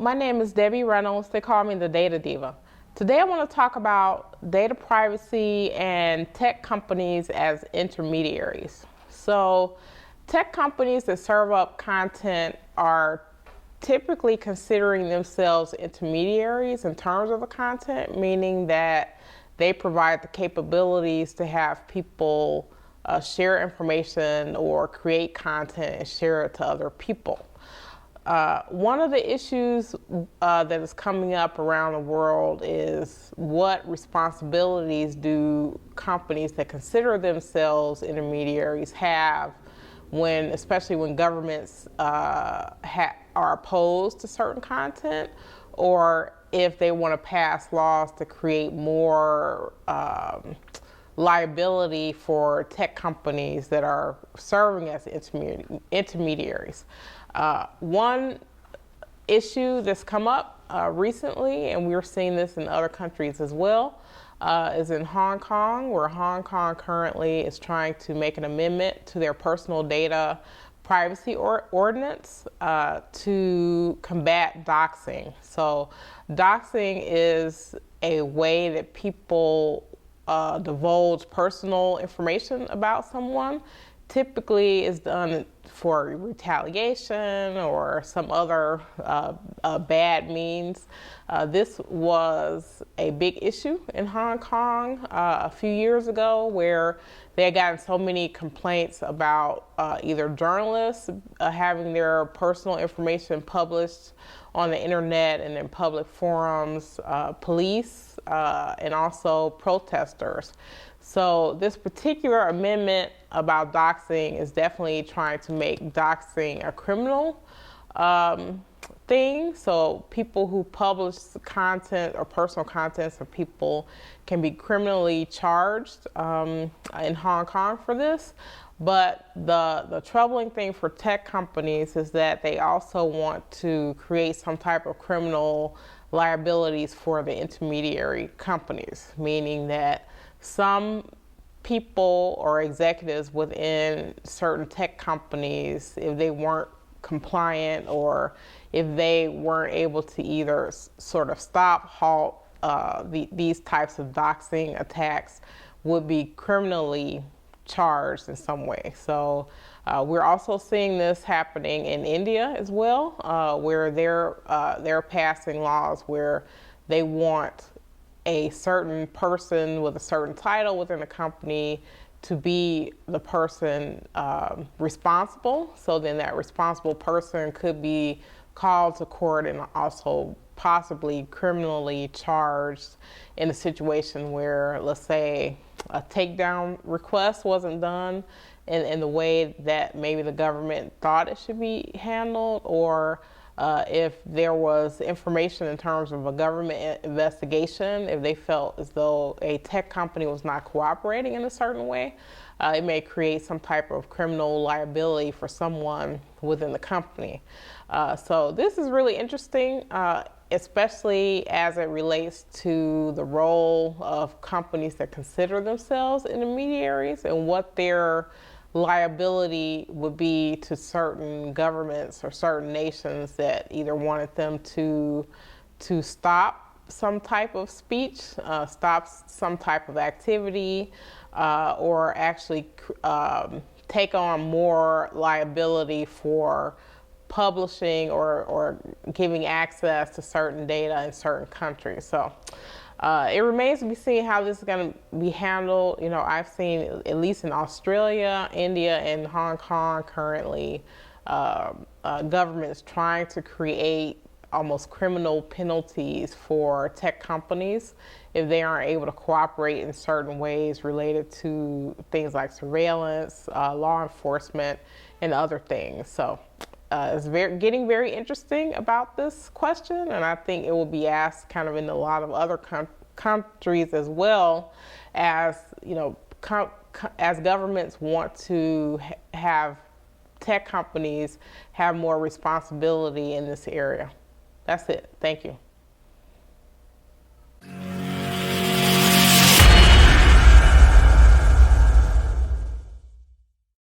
my name is Debbie Reynolds. They call me the Data Diva. Today I want to talk about data privacy and tech companies as intermediaries. So tech companies that serve up content are typically considering themselves intermediaries in terms of the content, meaning that they provide the capabilities to have people share information or create content and share it to other people. One of the issues that is coming up around the world is what responsibilities do companies that consider themselves intermediaries have when, especially when governments are opposed to certain content, or if they want to pass laws to create more liability for tech companies that are serving as intermediaries. One issue that's come up recently, and we're seeing this in other countries as well, is in Hong Kong, where Hong Kong currently is trying to make an amendment to their personal data privacy ordinance to combat doxing. So doxing is a way that people divulge personal information about someone. Typically is done for retaliation or some other bad means. This was a big issue in Hong Kong a few years ago, where they had gotten so many complaints about either journalists having their personal information published on the internet and in public forums, police, and also protesters. So this particular amendment about doxing is definitely trying to make doxing a criminal thing. So people who publish content or personal contents of people can be criminally charged in Hong Kong for this. But the troubling thing for tech companies is that they also want to create some type of criminal liabilities for the intermediary companies, meaning that some people or executives within certain tech companies, if they weren't compliant or if they weren't able to either sort of halt these types of doxing attacks, would be criminally charged in some way. So we're also seeing this happening in India as well, where they're passing laws where they want a certain person with a certain title within the company to be the person responsible. So then that responsible person could be called to court and also possibly criminally charged in a situation where, let's say, a takedown request wasn't done in the way that maybe the government thought it should be handled, or if there was information in terms of a government investigation, if they felt as though a tech company was not cooperating in a certain way, it may create some type of criminal liability for someone within the company. So this is really interesting, especially as it relates to the role of companies that consider themselves intermediaries and what their liability would be to certain governments or certain nations that either wanted them to stop some type of speech, stop some type of activity, or actually take on more liability for publishing or giving access to certain data in certain countries. So it remains to be seen how this is going to be handled. You know, I've seen, at least in Australia, India, and Hong Kong currently, governments trying to create almost criminal penalties for tech companies if they aren't able to cooperate in certain ways related to things like surveillance, law enforcement, and other things. So it's getting very interesting about this question, and I think it will be asked kind of in a lot of other countries as well, as you know, as governments want to have tech companies have more responsibility in this area. That's it. Thank you.